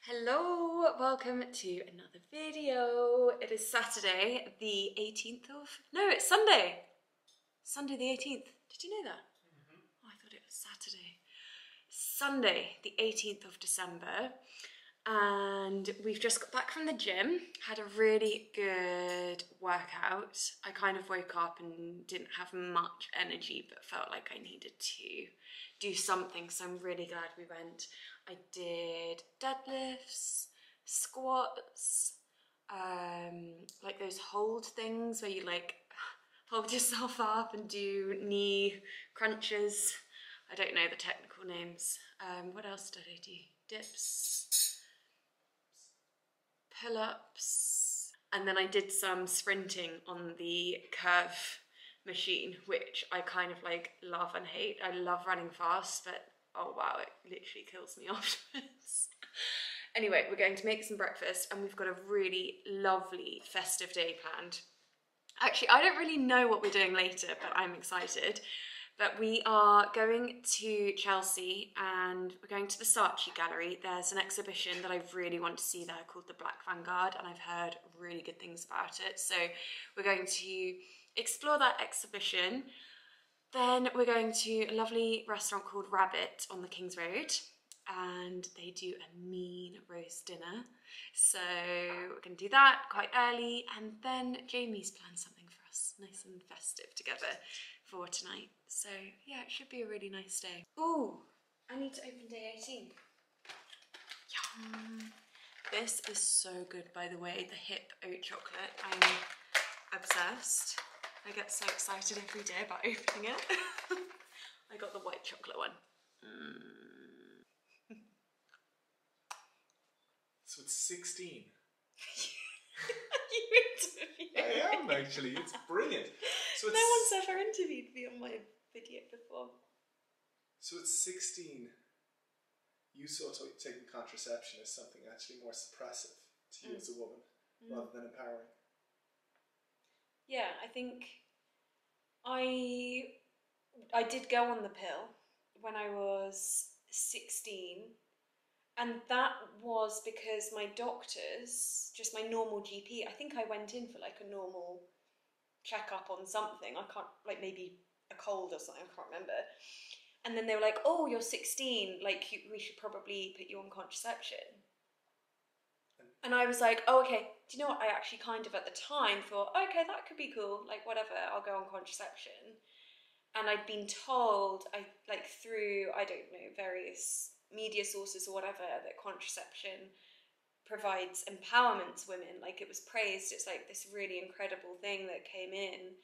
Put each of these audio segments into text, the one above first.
Hello, welcome to another video. It is Saturday the 18th of, no, it's Sunday. Sunday the 18th. Did you know that? Oh, I thought it was Saturday. Sunday the 18th of December. And we've just got back from the gym, had a really good workout. I kind of woke up and didn't have much energy, but felt like I needed to do something, so I'm really glad we went. I did deadlifts, squats, like those hold things where you like hold yourself up and do knee crunches. I don't know the technical names. What else did I do? Dips, pull-ups, and then I did some sprinting on the curve machine, which I kind of like love and hate. I love running fast, but oh wow, it literally kills me afterwards. Anyway, we're going to make some breakfast and we've got a really lovely festive day planned. Actually, I don't really know what we're doing later, but I'm excited. But we are going to Chelsea and we're going to the Saatchi Gallery. There's an exhibition that I really want to see there called The Black Vanguard, and I've heard really good things about it. So we're going to explore that exhibition. Then we're going to a lovely restaurant called Rabbit on the King's Road, and they do a mean roast dinner. So we're going to do that quite early, and then Jamie's planned something for us, nice and festive together for tonight. So yeah, it should be a really nice day. Ooh, I need to open day 18. Yum. This is so good, by the way, the hip oat chocolate. I'm obsessed. I get so excited every day about opening it. I got the white chocolate one. So it's 16. You interviewed me. I am actually, it's brilliant. So it's, no one's ever interviewed me on my video before. So it's 16. You saw taking contraception as something actually more suppressive to you as a woman rather than empowering. Yeah, I think I did go on the pill when I was 16, and that was because my doctors, just my normal GP, I think I went in for like a normal checkup on something, I can't, like maybe a cold or something, I can't remember. And then they were like, oh, you're 16, like we should probably put you on contraception. And I was like, oh, okay, do you know what? I actually kind of at the time thought, okay, that could be cool, like whatever, I'll go on contraception. And I'd been told, through, I don't know, various media sources or whatever, that contraception provides empowerment to women. Like it was praised, it's like this really incredible thing that came in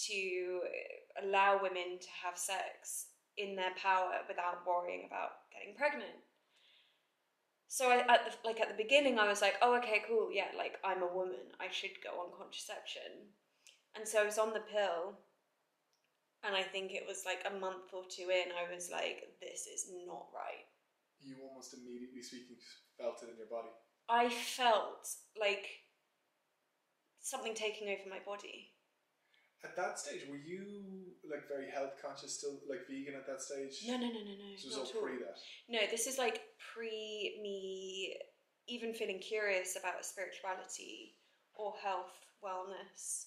to allow women to have sex in their power without worrying about getting pregnant. So at the beginning I was like, oh, okay, cool, yeah, like I'm a woman, I should go on contraception. And so I was on the pill, and I think it was like a month or two in, I was like, this is not right. You almost immediately felt it in your body. I felt like something taking over my body. At that stage, were you like very health conscious, still like vegan at that stage? No. So it was all pre that? No, this is like pre me even feeling curious about spirituality or health, wellness,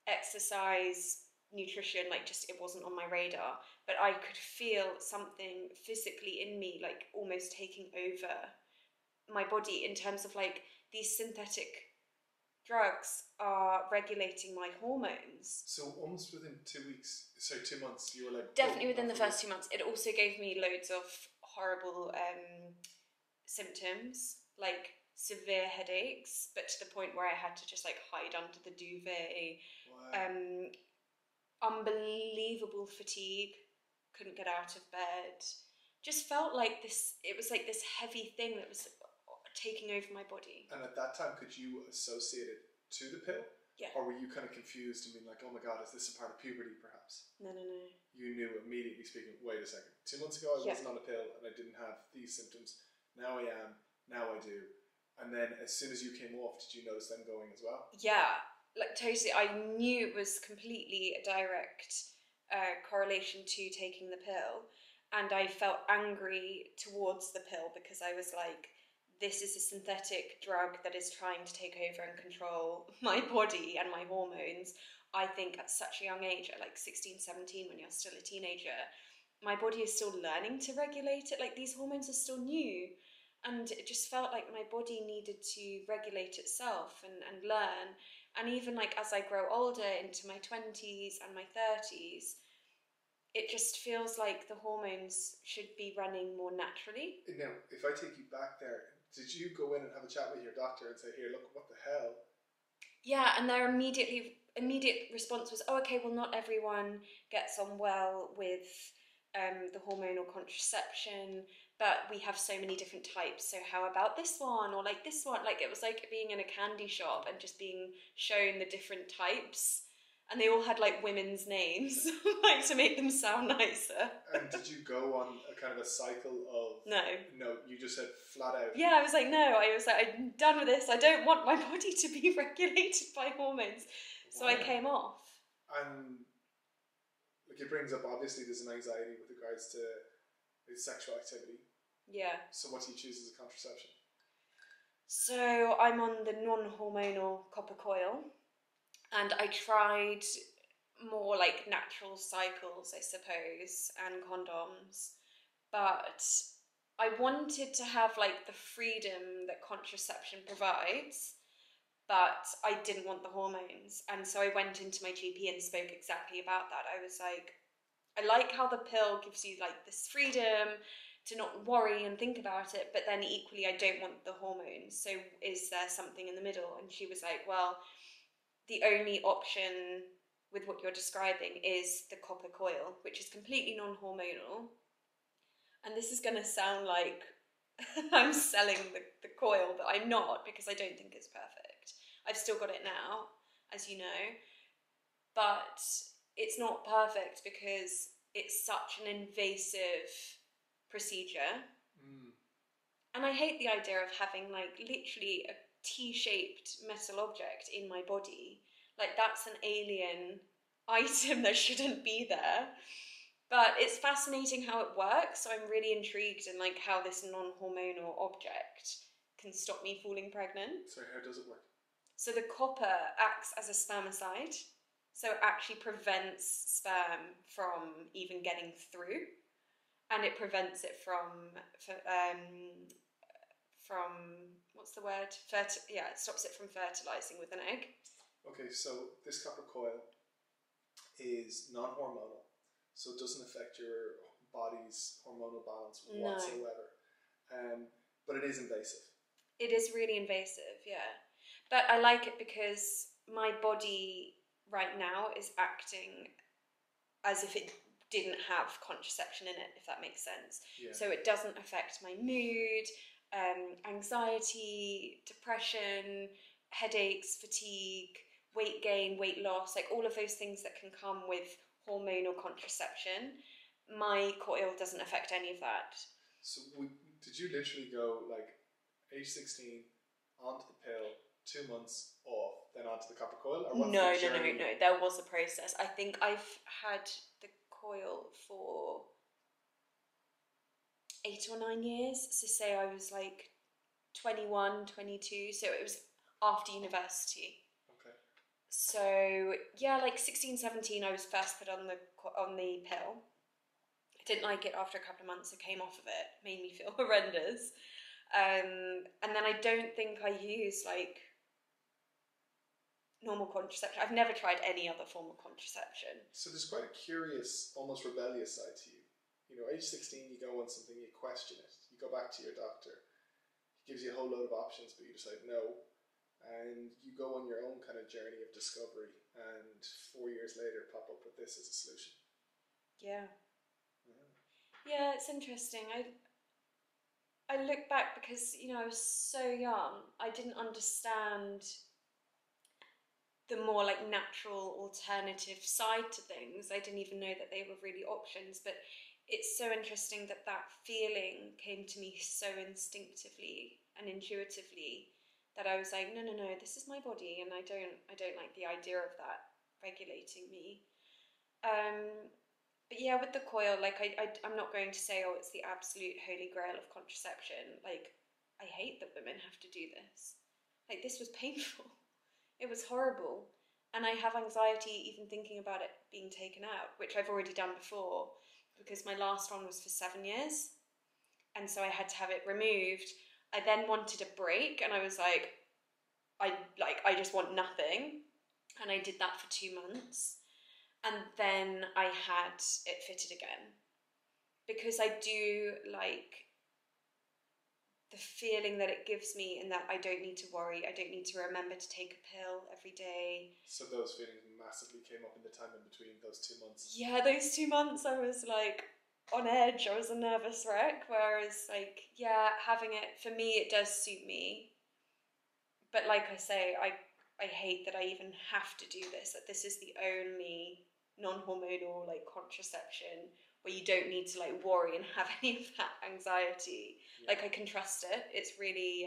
exercise, nutrition, like just it wasn't on my radar. But I could feel something physically in me, like almost taking over my body in terms of like these synthetic drugs are regulating my hormones. So almost within 2 months, you were like... Definitely within the first 2 months. It also gave me loads of horrible symptoms, like severe headaches, but to the point where I had to just like hide under the duvet. Wow. Unbelievable fatigue, couldn't get out of bed. Just felt like this, it was like this heavy thing that was taking over my body. And at that time, could you associate it to the pill? Yeah. Or were you kind of confused and being like, oh my God, is this a part of puberty perhaps? No. You knew immediately speaking, wait a second, 2 months ago I wasn't on a pill and I didn't have these symptoms. Now I am, now I do. And then as soon as you came off, did you notice them going as well? Yeah, like totally. I knew it was completely a direct correlation to taking the pill. And I felt angry towards the pill because I was like, this is a synthetic drug that is trying to take over and control my body and my hormones. I think at such a young age, at like 16, 17, when you're still a teenager, my body is still learning to regulate it. Like, these hormones are still new. And it just felt like my body needed to regulate itself and learn. And even like as I grow older into my 20s and my 30s, it just feels like the hormones should be running more naturally. Now, if I take you back there, did you go in and have a chat with your doctor and say, "Here, look, what the hell"? Yeah, and their immediate response was, "Oh, okay, well, not everyone gets on well with the hormonal contraception, but we have so many different types. So how about this one, or like this one?" Like, it was like being in a candy shop and just being shown the different types, and they all had like women's names, like to make them sound nicer. And did you go on a kind of a cycle of... No. No, you just said flat out. Yeah, I was like, no. I was like, I'm done with this. I don't want my body to be regulated by hormones. So I came off. And like, it brings up, obviously there's an anxiety with regards to sexual activity. Yeah. So what do you choose as a contraception? So I'm on the non-hormonal copper coil, and I tried more like natural cycles, I suppose, and condoms, but I wanted to have like the freedom that contraception provides, but I didn't want the hormones. And so I went into my GP and spoke exactly about that. I was like, I like how the pill gives you like this freedom to not worry and think about it, but then equally I don't want the hormones. So is there something in the middle? And she was like, well, the only option with what you're describing is the copper coil, which is completely non-hormonal. And this is going to sound like I'm selling the coil, but I'm not, because I don't think it's perfect. I've still got it now, as you know, but it's not perfect because it's such an invasive procedure. And I hate the idea of having like literally a T-shaped metal object in my body. Like, that's an alien item that shouldn't be there. But it's fascinating how it works, so I'm really intrigued in like how this non-hormonal object can stop me falling pregnant. So how does it work? So the copper acts as a spermicide, so it actually prevents sperm from even getting through, and it prevents it from what's the word? It stops it from fertilizing with an egg. Okay, so this copper coil is non-hormonal, so it doesn't affect your body's hormonal balance whatsoever. No. But it is invasive. It is really invasive, yeah. But I like it because my body right now is acting as if it didn't have contraception in it, if that makes sense. Yeah. So it doesn't affect my mood, anxiety, depression, headaches, fatigue, weight gain, weight loss, like all of those things that can come with hormonal contraception. My coil doesn't affect any of that. So did you literally go like age 16 onto the pill, 2 months off, then onto the copper coil? Or what's No. There was a process. I think I've had the coil for 8 or 9 years. So say I was like 21, 22. So it was after university. Okay. So yeah, like 16, 17, I was first put on the pill. I didn't like it after a couple of months. I came off of it. Made me feel horrendous. And then I don't think I used like normal contraception. I've never tried any other form of contraception. So there's quite a curious, almost rebellious side to you. You know, age 16, you go on something, you question it. You go back to your doctor. He gives you a whole load of options, but you decide no. And you go on your own kind of journey of discovery. And 4 years later, pop up with this as a solution. Yeah. Yeah, it's interesting. I look back because, you know, I was so young. I didn't understand the more like natural alternative side to things. I didn't even know that they were really options, but it's so interesting that feeling came to me so instinctively and intuitively that I was like, no, this is my body, and I don't like the idea of that regulating me. But yeah, with the coil, like I'm not going to say, oh, it's the absolute holy grail of contraception. Like, I hate that women have to do this. Like, this was painful. It was horrible. And I have anxiety even thinking about it being taken out, which I've already done before, because my last one was for 7 years. And so I had to have it removed. I then wanted a break, and I was like, I just want nothing. And I did that for 2 months. And then I had it fitted again. Because I do like the feeling that it gives me, and that I don't need to worry. I don't need to remember to take a pill every day. So those feelings massively came up in the time in between those 2 months? Yeah, those 2 months I was like on edge. I was a nervous wreck. Whereas like, yeah, having it, for me, it does suit me. But like I say, I hate that I even have to do this. That this is the only non-hormonal like contraception where you don't need to like worry and have any of that anxiety. Yeah. Like, I can trust it. It's really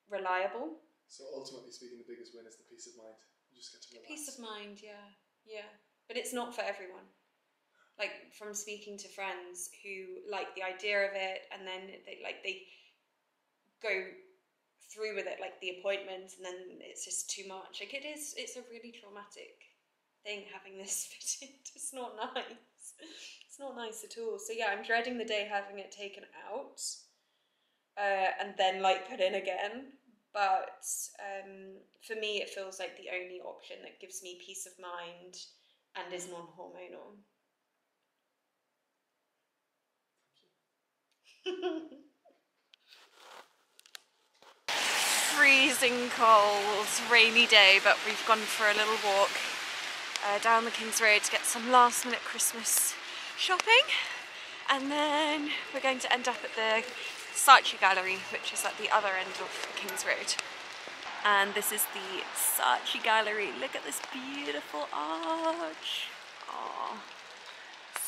reliable. So ultimately speaking, the biggest win is the peace of mind. You just get to relax. Peace of mind, yeah. But it's not for everyone. Like, from speaking to friends who like the idea of it, and then they go through with it, like the appointment, and then it's just too much. Like, it's a really traumatic thing having this fitted. It's not nice. It's not nice at all. So yeah, I'm dreading the day having it taken out and then like put in again. But for me, it feels like the only option that gives me peace of mind and is non-hormonal. Freezing cold, rainy day, but we've gone for a little walk down the King's Road to get some last minute Christmas shopping, and then we're going to end up at the Saatchi Gallery, which is at the other end of the King's Road. And this is the Saatchi Gallery. Look at this beautiful arch. Oh,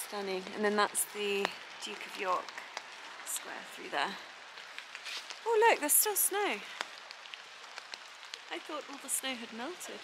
stunning. And then that's the Duke of York Square through there. Oh look, there's still snow. I thought all the snow had melted.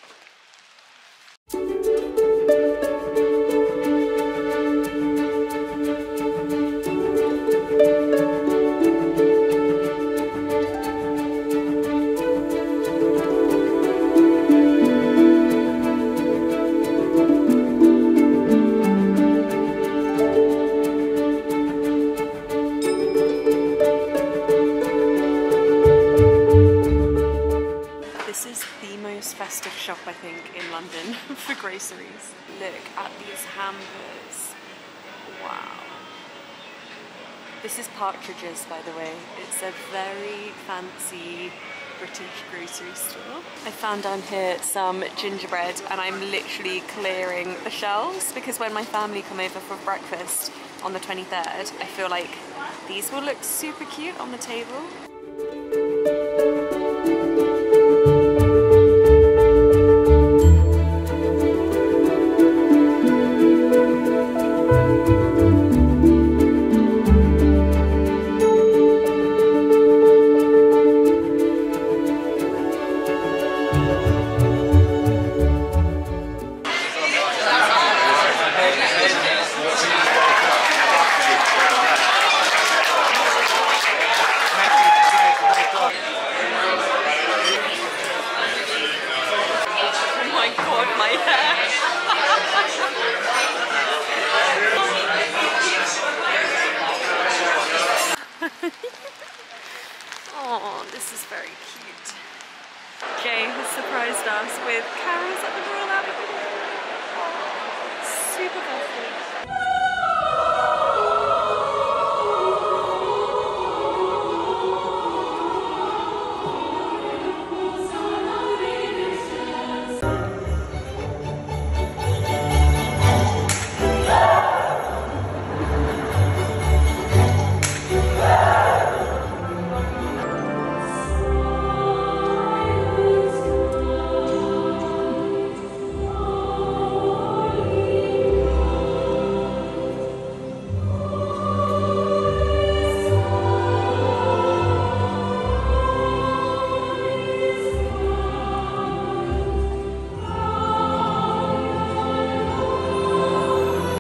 This is the most festive shop, I think, in London for groceries. Look at these hampers. Wow. This is Partridge's, by the way. It's a very fancy British grocery store. I found down here some gingerbread, and I'm literally clearing the shelves because when my family come over for breakfast on the 23rd, I feel like these will look super cute on the table. Oh, this is very cute. Jay has surprised us with carrots at the Royal Albert Video. Oh, super festive.